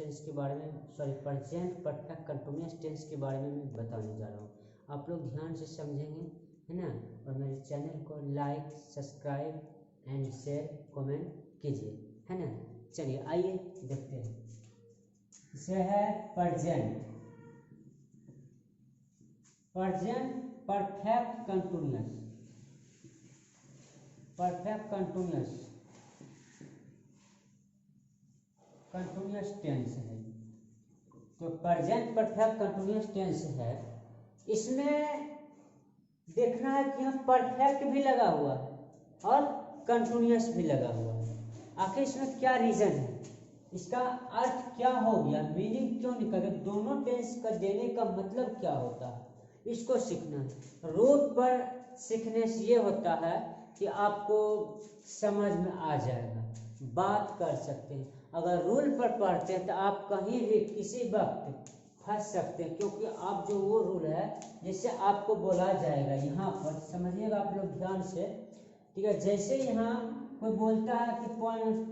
Tense के बारे में, sorry present perfect continuous tense के बारे में मैं बताने जा रहा हूँ। आप लोग ध्यान से समझेंगे, है ना। और मेरे चैनल को like, subscribe and share, comment कीजिए, है ना। चलिए आइए देखते हैं। इसे है present perfect continuous, perfect continuous tense है। तो प्रेजेंट परफेक्ट कंटिन्यूअस टेंस है, इसमें देखना है कि यहाँ परफेक्ट भी लगा हुआ है और कंटिन्यूअस भी लगा हुआ है। आखिर इसमें क्या रीजन है, इसका अर्थ क्या हो गया, मीनिंग क्यों निकल गया, दोनों टेंस का देने का मतलब क्या होता है, इसको सीखना है। रूट पर सीखने से ये होता है कि आपको समझ में आ जाएगा, बात कर सकते हैं। अगर रूल पर पढ़ते हैं तो आप कहीं भी किसी वक्त फंस सकते हैं, क्योंकि आप जो वो रूल है जैसे आपको बोला जाएगा, यहाँ पर समझिएगा आप लोग ध्यान से, ठीक है। जैसे यहाँ कोई बोलता है कि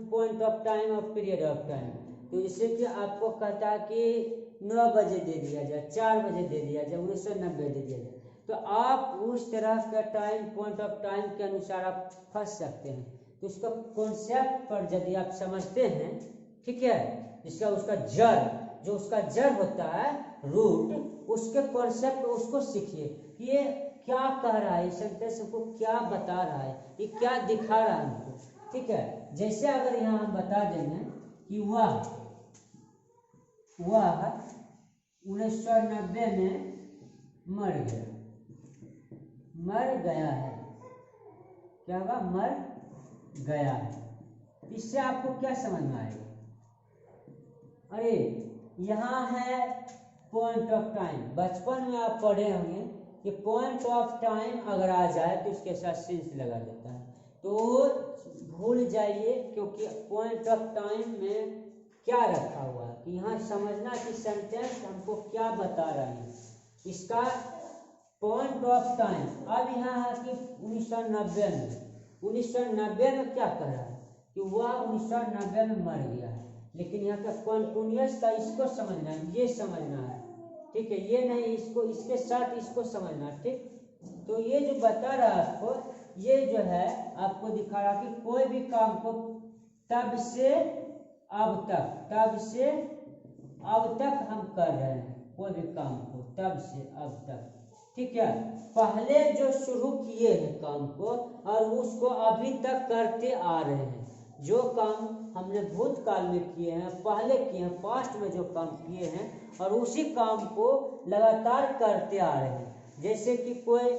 पॉइंट ऑफ टाइम और पीरियड ऑफ टाइम, तो जैसे कि आपको कहता है कि 9 बजे दे दिया जाए, 4 बजे दे दिया जाए, 1990 दे दिया जाए, तो आप उस तरह का टाइम, पॉइंट ऑफ टाइम के अनुसार आप फंस सकते हैं। तो इसका कॉन्सेप्ट पर यदि आप समझते हैं, ठीक है, इसका उसका जड़, जो उसका जड़ होता है रूट, उसके कॉन्सेप्ट उसको सीखिए कि ये क्या कह रहा है, सेंटेंस को क्या बता रहा है, ये क्या दिखा रहा है हमको, ठीक है। जैसे अगर यहाँ हम बता देंगे कि वह 1990 में मर गया है, क्या होगा, मर गया है। इससे आपको क्या समझ में आएगा, अरे यहाँ है पॉइंट ऑफ टाइम, बचपन में आप पढ़े होंगे कि पॉइंट ऑफ टाइम अगर आ जाए तो उसके साथ सिंस लगा देता है, तो भूल जाइए, क्योंकि पॉइंट ऑफ टाइम में क्या रखा हुआ है कि यहाँ समझना कि सेंटेंस हमको क्या बता रहा है, इसका पॉइंट ऑफ टाइम। अब यहाँ है कि 1990 में क्या कह रहा है कि वह 1990 में मर गया है, लेकिन यहाँ का कंटिन्यूअस का इसको समझना है, ये समझना है, ठीक है, ये नहीं, इसको इसके साथ इसको समझना, ठीक। तो ये जो बता रहा है आपको, ये जो है आपको दिखा रहा कि कोई भी काम को तब से अब तक हम कर रहे हैं, कोई भी काम को तब से अब तक, ठीक है। पहले जो शुरू किए हैं काम को और उसको अभी तक करते आ रहे हैं, जो काम हमने भूतकाल में किए हैं, पहले किए हैं, पास्ट में जो काम किए हैं, और उसी काम को लगातार करते आ रहे हैं। जैसे कि कोई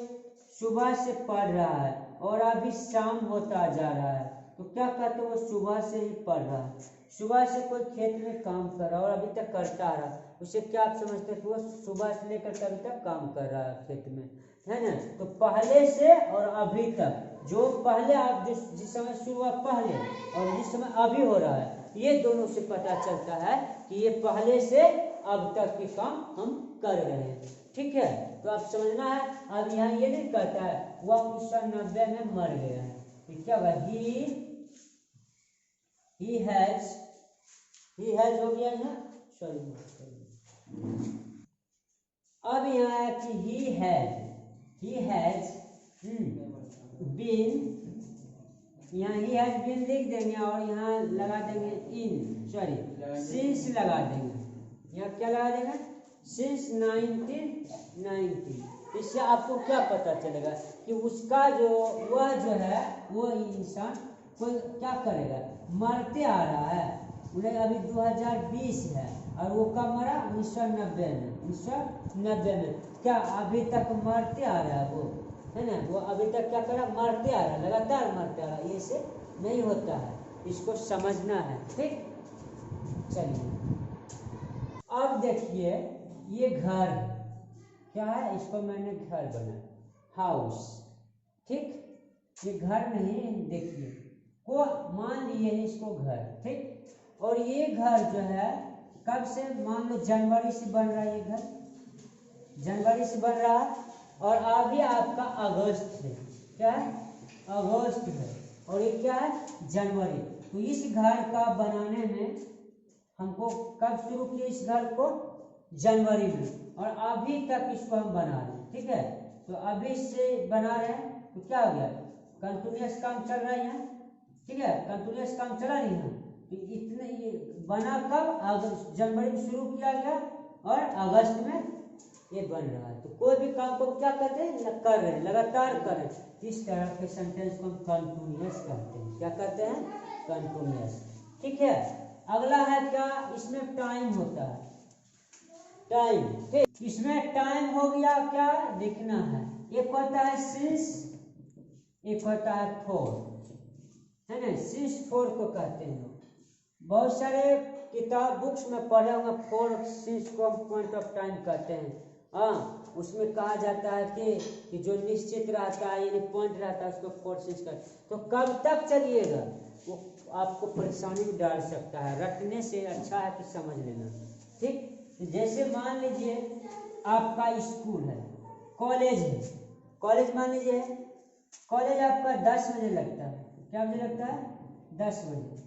सुबह से पढ़ रहा है और अभी शाम होता जा रहा है, तो क्या कहते हैं, वो सुबह से ही पढ़ रहा है। सुबह से कोई खेत में काम कर रहा है और अभी तक करता आ रहा है, उसे क्या आप समझते हैं कि वो सुबह से लेकर अभी तक काम कर रहा है खेत में, है ना। तो पहले से और अभी तक, जो पहले आप जिस समय शुरू हुआ पहले और जिस समय अभी हो रहा है, ये दोनों से पता चलता है कि ये पहले से अब तक के काम हम कर रहे हैं, ठीक है। तो आप समझना है। अब यहाँ ये नहीं कहता है वह 1990 में मर गया है, तो क्या होगा, he has हो गया यहाँ, सॉरी। अब यहाँ है कि he has been, यहाँ he has been लिख देंगे और यहाँ लगा देंगे since लगा देंगे, यहाँ क्या लगा देंगे, since 1990। इससे आपको क्या पता चलेगा कि उसका वह जो है वो इंसान कोई क्या करेगा, मरते आ रहा है, उन्हें अभी 2020 है और वो कब मरा, 1990 में, क्या अभी तक मरते आ रहा है वो, है ना, वो अभी तक क्या कर रहा, मरते आ रहा है, लगातार मरते आ रहा है, ये से नहीं होता है, इसको समझना है, ठीक। चलिए अब देखिए, ये घर क्या है, इसको मैंने घर बनाया, हाउस, ठीक। ये घर नहीं, देखिए को मान लिए इसको घर, ठीक। और ये घर जो है कब से, मान लो जनवरी से बन रहा है, ये घर जनवरी से बन रहा है, और अभी आपका अगस्त है, क्या है, अगस्त है, और ये क्या है, जनवरी। तो इस घर का बनाने में हमको कब शुरू किए इस घर को? जनवरी में, और अभी तक इसको हम बना रहे हैं। ठीक है, तो अभी से बना रहे हैं तो क्या हो गया? कंटिन्यूअस काम चल रहा है यहाँ। ठीक है, कंटिन्यूअस काम चला नहीं है, तो इतने ये बना कब? अगस्त, जनवरी में शुरू किया गया और अगस्त में ये बन रहा है। तो कोई भी काम को क्या करते हैं? कर रहे हैं, लगातार कर रहे हैं। इस तरह के सेंटेंस को हम कंटिन्यूअस कहते हैं। क्या कहते हैं? कंटिन्यूअस। ठीक है, अगला है क्या? इसमें टाइम होता है, टाइम। ठीक, इसमें टाइम हो गया, क्या देखना है? एक होता है सिंस, एक होता है फॉर, है ना? सिंस फॉर को कहते हैं। बहुत सारे किताब बुक्स में पढ़े होंगे, फॉर सिंस को हम पॉइंट ऑफ टाइम कहते हैं। हाँ, उसमें कहा जाता है कि जो निश्चित रहता है यानी पॉइंट रहता है उसको फॉर सिंस कर। तो कब तक चलिएगा वो आपको परेशानी में डाल सकता है, रटने से अच्छा है कि समझ लेना। ठीक, जैसे मान लीजिए आपका स्कूल है, कॉलेज है, कॉलेज मान लीजिए कॉलेज आपका 10 बजे लगता है। क्या बजे लगता है? 10 बजे।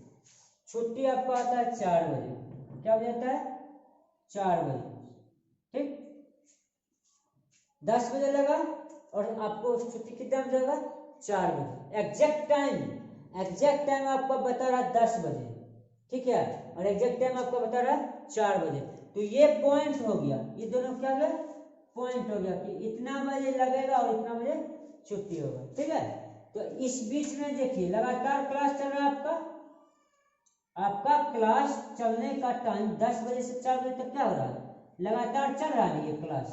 छुट्टी आपका आता है 4 बजे। क्या बजे आता है? 4 बजे। ठीक, 10 बजे लगा और आपको छुट्टी कितना बजे होगा? 4 बजे। एग्जैक्ट टाइम आपको बता रहा है 10 बजे। ठीक है, और एग्जैक्ट टाइम आपको बता रहा है 4 बजे। तो ये पॉइंट हो गया, ये दोनों क्या हो गया? पॉइंट हो गया कि इतना बजे लगेगा और इतना बजे छुट्टी होगा। ठीक है, तो इस बीच में देखिए लगातार क्लास चल रहा है आपका क्लास चलने का टाइम 10 बजे से 4 बजे तक क्या हो रहा है? लगातार चल रहा है ये क्लास।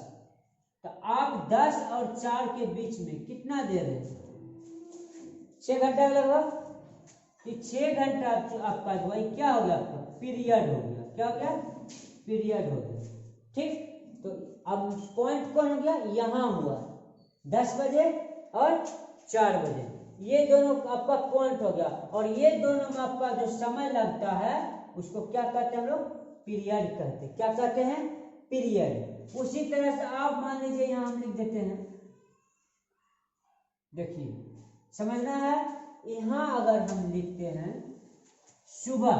तो आप 10 और 4 के बीच में कितना दे रहे हैं? 6 घंटा लगभग। तो 6 घंटा आपका वही क्या हो गया? आपका पीरियड हो गया। क्या हो गया? पीरियड हो गया। ठीक, तो अब पॉइंट कौन हो गया? यहाँ हुआ 10 बजे और 4 बजे, ये दोनों आपका पॉइंट हो गया। और ये दोनों में आपका जो समय लगता है उसको क्या कहते हैं हम लोग? पीरियड कहते हैं। क्या कहते हैं? पीरियड। उसी तरह से आप मान लीजिए यहाँ हम लिख देते हैं, देखिए समझना है। यहाँ अगर हम लिखते हैं सुबह,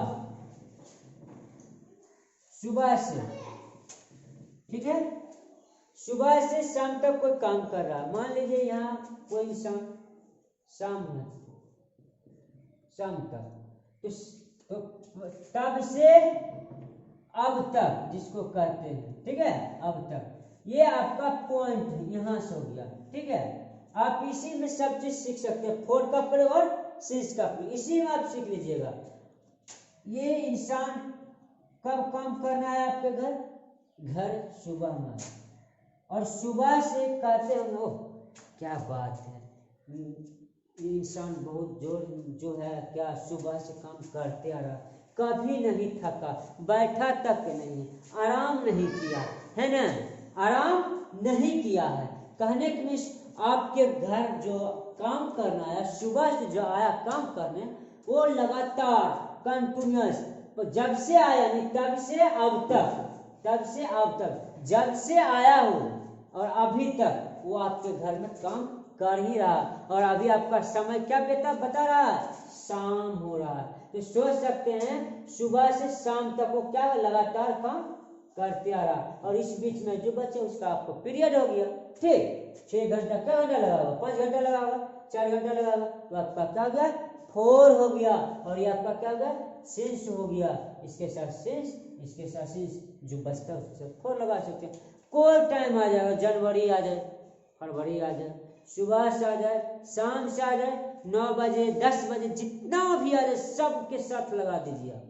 सुबह से, ठीक है, सुबह से शाम तक कोई काम कर रहा है। मान लीजिए यहाँ कोई इंसान शाम है, शाम तक, तो तब से अब तक जिसको कहते हैं, ठीक है, अब तक, ये आपका पॉइंट यहाँ से हो गया। ठीक है, आप इसी में सब चीज सीख सकते हैं, फोर का प्रयोग और सिंस का प्रयोग, इसी में आप सीख लीजिएगा। ये इंसान कब काम करना है आपके घर सुबह में, और सुबह से कहते हैं ओह क्या बात है, ये इंसान बहुत जो है क्या सुबह से काम करते आ रहा, कभी नहीं थका, बैठा तक नहीं, आराम नहीं किया है ना, आराम नहीं किया है। कहने के में आपके घर जो काम करना है, सुबह से जो आया काम करने, वो लगातार कंटिन्यूअस, तो जब से आया नहीं तब से अब तक, तब से अब तक, जब से आया हो और अभी तक वो आपके घर में काम कर ही रहा, और अभी आपका समय क्या बता रहा है, शाम हो रहा है। तो सोच सकते हैं सुबह से शाम तक वो क्या लगातार काम करते आ रहा, और इस बीच में जो बचे उसका आपको पीरियड हो गया। ठीक, 6 घंटा, क्या घंटा लगा होगा, 5 घंटा लगा होगा, 4 घंटा लगा होगा, तो आपका क्या हो गया, 4 हो गया, और ये आपका क्या हो गया, सिंस हो गया। इसके साथ सिंस, इसके साथ सिंस, जो बचता है उसके साथ 4 लगा सकते हैं। कोई टाइम आ जाएगा, जनवरी आ जाए, फरवरी आ जाए, सुबह से आ जाए, शाम से आ जाए, 9 बजे 10 बजे, जितना भी आ जाए सबके साथ लगा दीजिए आप,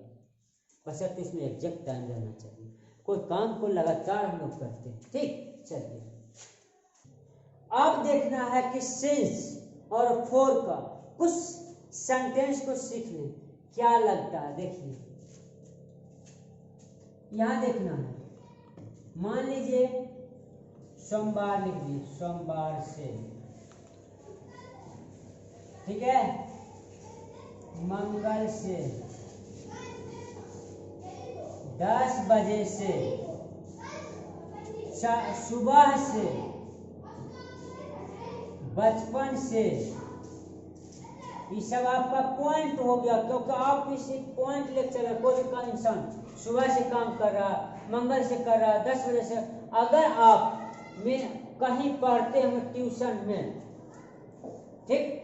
बस तो इसमें एग्जैक्ट टाइम रहना चाहिए। कोई काम को लगातार हम लोग करते हैं। ठीक, चलिए अब देखना है कि सिंस और फोर का कुछ सेंटेंस को सीख लें, क्या लगता है। देखिए यहां देखना है, मान लीजिए सोमवार लिख दिए, सोमवार से, ठीक है, मंगल से, 10 बजे से, सुबह से, बचपन से, ये सब आपका पॉइंट हो गया, क्योंकि आप इसी पॉइंट लेक्चर है। कोई का इंसान सुबह से काम कर रहा, मंगल से कर रहा, 10 बजे से। अगर आप में कहीं पढ़ते हो ट्यूशन में, ठीक,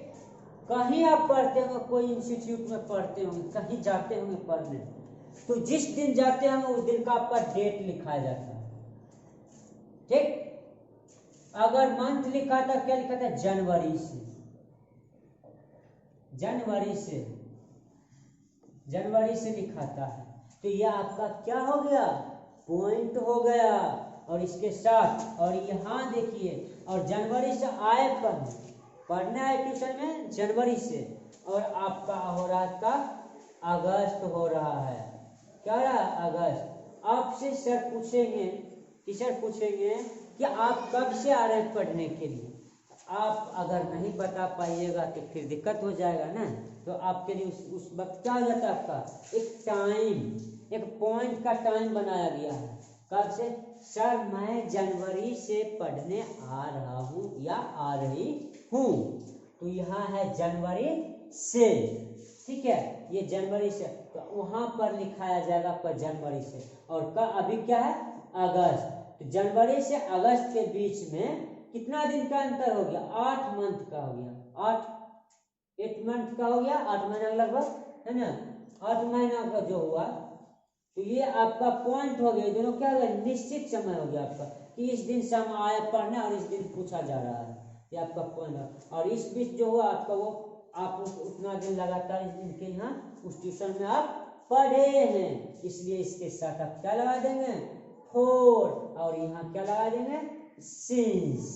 कहीं आप पढ़ते हो, कोई इंस्टीट्यूट में पढ़ते होंगे, कहीं जाते होंगे पढ़ने, तो जिस दिन जाते होंगे उस दिन का आपका डेट लिखा जाता है, ठीक। अगर मंथ लिखा था, क्या लिखा था? जनवरी से, जनवरी से लिखाता है। तो यह आपका क्या हो गया? पॉइंट हो गया। और इसके साथ, और यहाँ देखिए, और जनवरी से आए पढ़ना है ट्यूशन में जनवरी से, और आपका हो रहा था अगस्त हो रहा है। क्या रहा? अगस्त। आपसे सर पूछेंगे, टीचर पूछेंगे कि आप कब से आ रहे हैं पढ़ने के लिए। आप अगर नहीं बता पाइएगा तो फिर दिक्कत हो जाएगा ना। तो आपके लिए उस वक्त क्या हो जाता है? आपका एक टाइम, एक पॉइंट का टाइम बनाया गया है। कब से? सर मैं जनवरी से पढ़ने आ रहा हूँ या आ रही हूँ। तो यहाँ है जनवरी से, ठीक है, ये जनवरी से, तो वहां पर लिखाया जाएगा पर जनवरी से। और का अभी क्या है? अगस्त। तो जनवरी से अगस्त के बीच में कितना दिन का अंतर हो गया? 8 मंथ का हो गया। 8 मंथ का हो गया, 8 महीना लगभग, है ना। 8 महीना का जो हुआ, तो ये आपका पॉइंट हो गया। दोनों क्या हो गया? निश्चित समय हो गया आपका, कि इस दिन से हम आया पढ़ने और इस दिन पूछा जा रहा है, ये आपका पॉइंट है। और इस बीच जो हुआ आपका, वो आप उतना दिन लगातार इस दिन के यहाँ उस ट्यूशन में आप पढ़े हैं, इसलिए इसके साथ आप क्या लगा देंगे? 4। और यहाँ क्या लगा देंगे? सिंस।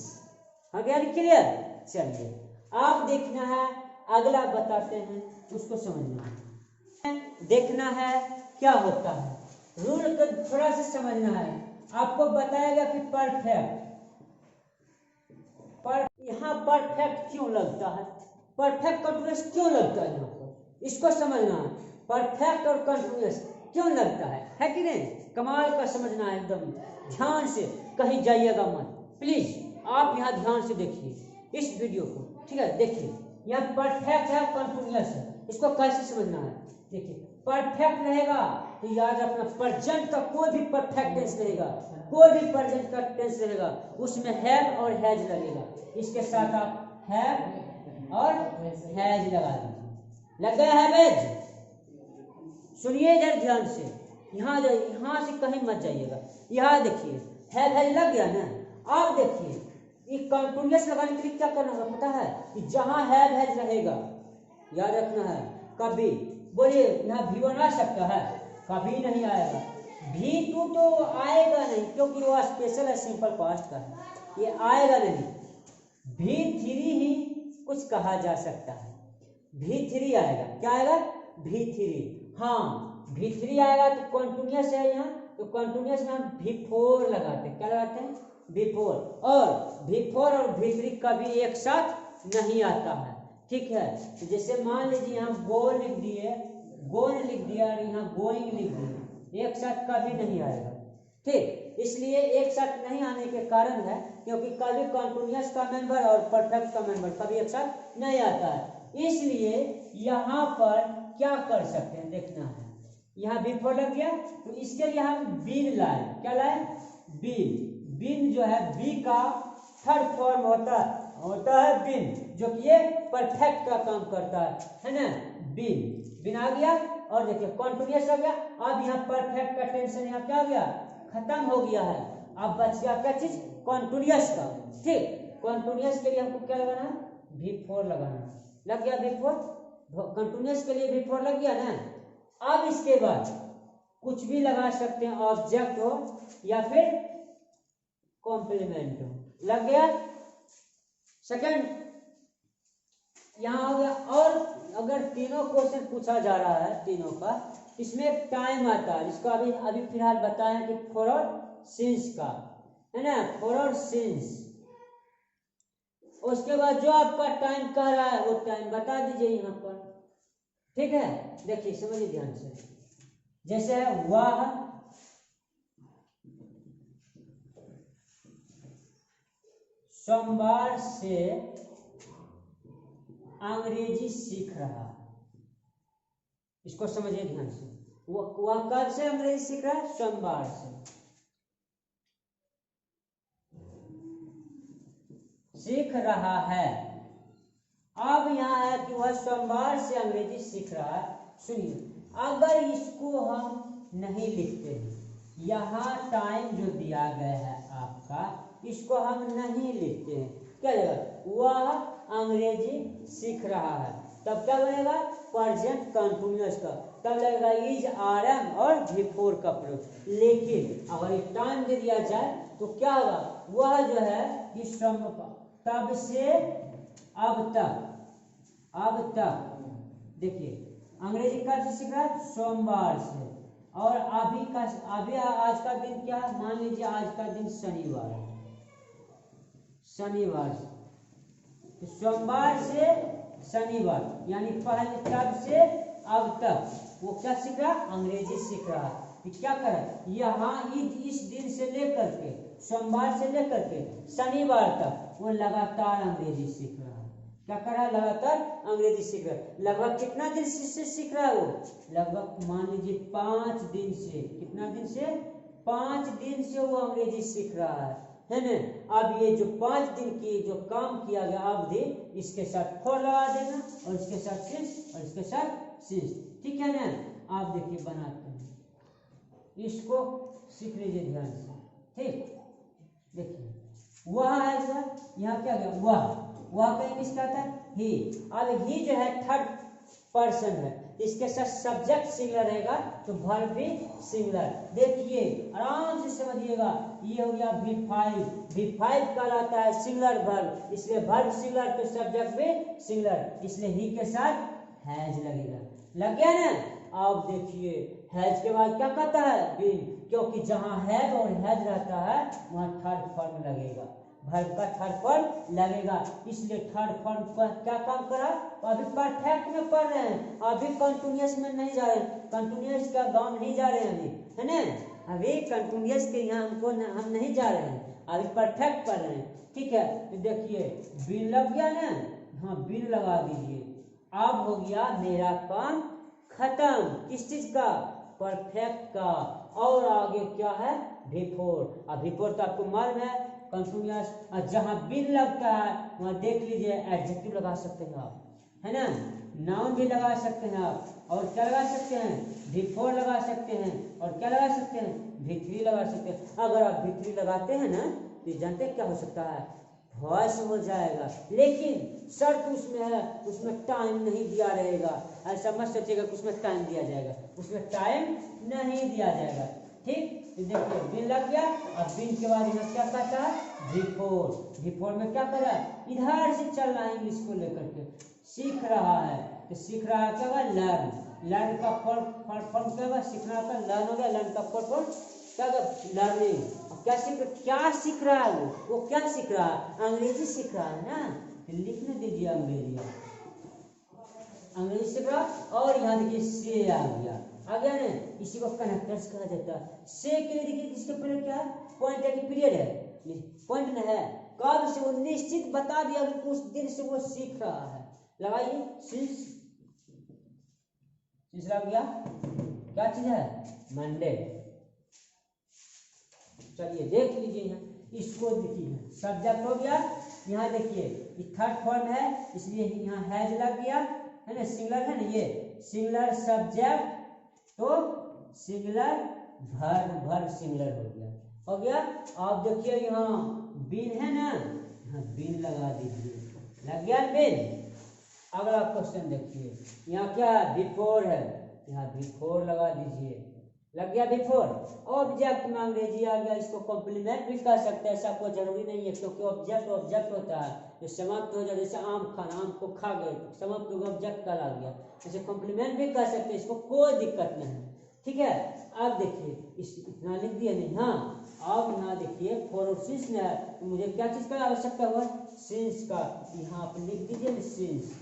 हाँ, क्या क्लियर? चलिए आप देखना है, अगला बताते हैं, उसको समझना है, देखना है क्या होता है। रूल को थोड़ा सा समझना है। आपको बताएगा कि परफेक्ट, पर यहाँ परफेक्ट क्यों लगता है, परफेक्ट कंटिन्यूअस क्यों लगता है यहाँ पर, इसको समझना है। परफेक्ट और कंटिन्यूअस क्यों लगता है कि नहीं? कमाल का समझना है, एकदम ध्यान से, कहीं जाइएगा मत प्लीज। आप यहाँ ध्यान से देखिए इस वीडियो को, ठीक है। देखिए यहाँ परफेक्ट है, कंटिन्यूअस है, इसको कैसे समझना है? देखिए परफेक्ट रहेगा तो याद रखना, प्रेजेंट का कोई भी परफेक्ट टेंस रहेगा, कोई भी प्रेजेंट का टेंस रहेगा, उसमें हैव और हैज लगेगा। इसके साथ आप हैव और हैज लगा दीजिए। लग गया हैव? सुनिए इधर ध्यान से, यहाँ से कहीं मत जाइएगा। यहाँ देखिए हैव हैज लग गया ना। अब देखिए ये कंटिन्यूअस लगाने के लिए क्या करना होगा पता है? कि जहां हैव हैज रहेगा, याद रखना है, कभी बोलिए यहाँ V1 आ सकता है? कभी नहीं आएगा। V2 तो आएगा नहीं, क्योंकि वो स्पेशल है, सिंपल पास्ट का है, ये आएगा नहीं। V3 ही कुछ कहा जा सकता है, V3 आएगा। क्या आएगा? V3। हाँ V3 आएगा तो कंटिन्यूअस है यहाँ, तो कंटिन्यूअस में हम V4 लगाते हैं। क्या लगाते हैं? V4। और V4 और V3 कभी एक साथ नहीं आता है, ठीक है। तो जैसे मान लीजिए यहाँ गो लिख दिए, गोन लिख दिया, और यहाँ गोइंग लिख दिया, एक साथ कभी नहीं आएगा, ठीक। इसलिए एक साथ नहीं आने के कारण है क्योंकि कभी कंटिन्यूअस का मेंबर और परफेक्ट का मेंबर कभी एक साथ नहीं आता है। इसलिए यहाँ पर क्या कर सकते हैं देखना है। यहाँ V4 लग गया तो इसके लिए हम बीन लाए। क्या लाए? बीन। बीन जो है बी का थर्ड फॉर्म होता है बीन, जो कि ये परफेक्ट का काम करता है ना। बीन, बीन आ गया। और देखिए कंटिन्यूअस आ गया। अब यहाँ परफेक्ट का टेंशन यहाँ क्या आ गया? खत्म हो गया है। अब बच गया क्या चीज? कंटिन्यूअस का, ठीक। कंटिन्यूअस के लिए हमको क्या लगाना है? V4 लगाना है। लग गया V4। कंटिन्यूअस के लिए V4 लग गया ना। अब इसके बाद कुछ भी लगा सकते हैं, ऑब्जेक्ट हो या फिर कॉम्प्लीमेंट हो। लग गया। सेकंड यहाँ हो गया। और अगर तीनों क्वेश्चन पूछा जा रहा है, तीनों का, इसमें टाइम आता है, जिसको अभी फिलहाल बताएं कि फॉर और सिंस का, है ना, फॉर और सिंस। उसके बाद जो आपका टाइम कह रहा है वो टाइम बता दीजिए यहाँ पर, ठीक है। देखिए समझिए ध्यान से, जैसे है वह सोमवार से अंग्रेजी सीख रहा है। इसको समझिए ध्यान से। वह कब से अंग्रेजी सीख रहा है? सोमवार से सीख रहा है। अब यहाँ है कि वह सोमवार से अंग्रेजी सीख रहा है। सुनिए, अगर इसको हम नहीं लिखते हैं, यहाँ टाइम जो दिया गया है आपका, इसको हम नहीं लिखते हैं, क्या लगेगा? वह अंग्रेजी सीख रहा है, तब क्या बनेगा? प्रेजेंट कंटिन्यूअस का, तब लगेगा इज आरएम और बिफोर का प्रयोग। लेकिन अगर एक टाइम दे दिया जाए तो क्या होगा? वह जो है इस तब से अब तक देखिए, अंग्रेजी कब से सीख रहा है? सोमवार से। और अभी आज का दिन क्या है? मान लीजिए आज का दिन शनिवार है, शनिवार से, तो सोमवार से शनिवार, यानी पहले तब से अब तक वो क्या सीख रहा है? अंग्रेजी सीख रहा है। क्या करे? यहाँ इस दिन से लेकर के, सोमवार से लेकर के शनिवार तक वो लगातार अंग्रेजी सीख रहा है। क्या कर रहा है? लगातार अंग्रेजी सीख रहा है। लगभग कितना दिन से सीख रहा है वो? लगभग मान लीजिए 5 दिन से। कितना दिन से? 5 दिन से वो अंग्रेजी सीख रहा है ना? अब ये जो 5 दिन की जो काम किया गया अवधि, इसके साथ फोर लगा देना और इसके साथ सिंस और इसके साथ सिंस, ठीक है ना? आप देखिए बनाते हैं, इसको सीख लीजिए ध्यान से, ठीक? देखिए वह है सर, यहाँ क्या गया? वह का इंग्लिश क्या था? ही। अब ही जो है थर्ड पर्सन है, इसके साथ सब्जेक्ट सिंगुलर रहेगा तो वर्ब भी सिंगुलर। देखिए आराम से समझिएगा, ये हो गया V5 कहलाता है सिंगुलर वर्ब, इसलिए वर्ब सिंगुलर तो सब्जेक्ट भी सिंगुलर, इसलिए ही के साथ हैज लगेगा। लग गया ना? अब देखिए हैज के बाद क्या कहता है? बीन, क्योंकि जहां हैज और हैज रहता है वहां थर्ड फॉर्म लगेगा, वर्ब का थर्ड फॉर्म लगेगा, इसलिए थर्ड फॉर्म पर क्या काम करा? अभी परफेक्ट में पढ़ रहे हैं, अभी कंटिन्यूअस में नहीं जा रहे हैं, कंटिन्यूअस का गांव नहीं जा रहे हैं अभी, है ना? अभी कंटिन्यूअस के यहाँ हम नहीं जा रहे हैं, अभी परफेक्ट पढ़ रहे हैं, ठीक है? तो देखिए बीन लग गया ना? हाँ, बीन लगा दीजिए। अब हो गया मेरा काम खत्म। किस चीज का? परफेक्ट का। और आगे क्या है? बिफोर। अब बिफोर तो आपको मालूम है कंटिन्यूअस, जहां बिन लगता है वहां देख लीजिए एडजेक्टिव लगा सकते हैं आप, है ना? नाउन भी लगा सकते हैं आप, और क्या लगा सकते हैं? बिफोर लगा सकते हैं, और क्या लगा सकते हैं? V3 लगा सकते हैं। अगर आप V3 लगाते हैं ना तो जानते हैं क्या हो सकता है? वॉइस हो जाएगा, लेकिन शर्त उसमें है, उसमें टाइम नहीं दिया रहेगा। ऐसा मत सोचिएगा कि उसमें टाइम दिया जाएगा, उसमें टाइम नहीं दिया जाएगा, ठीक? तो देखिए बिन लग गया। अब बिन के बाद यहाँ क्या कहता है? बिफोर में क्या कर रहा है? इधर से चल रहा है इंग्लिश को लेकर के, सीख रहा है। तो सीख रहा है क्या होगा? लर्न का फॉर्म क्या होगा? सीखना का लर्न हो गया, लर्न का फॉर्म क्या होगा? लर्निंग। क्या सीख रहा है वो क्या सीख रहा है? अंग्रेजी सीख रहा है ना? तो लिखने दीजिए अंग्रेजी सीख रहा। और यहाँ देखिए से आ गया ना? इसी को कनेक्टर्स कहा जाता है। से के लिए देखिए इसके पहले क्या है? पॉइंट है कि पीरियड है? पॉइंट न है, कब से वो निश्चित बता दिया कि उस दिन से वो सीख रहा है। लगाइए सिंस लग गया। क्या चीज है? मंडे। चलिए देख लीजिए यहाँ, इसको देखिए सब्जेक्ट हो गया। यहाँ देखिए थर्ड फॉर्म है, इसलिए यहाँ हैज लग गया, है ना? सिंगुलर है ना? ये सिंगुलर सब्जेक्ट तो सिंगुलर वर्ब सिंगुलर हो गया। आप देखिए यहाँ बिन है ना? हाँ, बिन लगा दीजिए। लग गया बिन। अगला क्वेश्चन देखिए, यहाँ क्या है? बिफोर है, यहाँ बिफोर लगा दीजिए। लग गया बिफोर। ऑब्जेक्ट में अंग्रेजी आ गया, इसको कॉम्प्लीमेंट भी कर सकते हैं, ऐसा कोई जरूरी नहीं है, क्योंकि ऑब्जेक्ट होता है जो समाप्त हो जाए। जैसे आम खाना, आम को खा गए, समाप्त हो गया, ऑब्जेक्ट का ला गया। जैसे कॉम्प्लीमेंट भी कर सकते हैं, इसको कोई दिक्कत नहीं, ठीक है? अब देखिए इतना लिख दिया नहीं? हाँ, अब यहाँ देखिए फोर और सिंस में है, तो मुझे क्या चीज का आवश्यकता हुआ? सिंस का। यहाँ आप लिख दीजिए सिंस।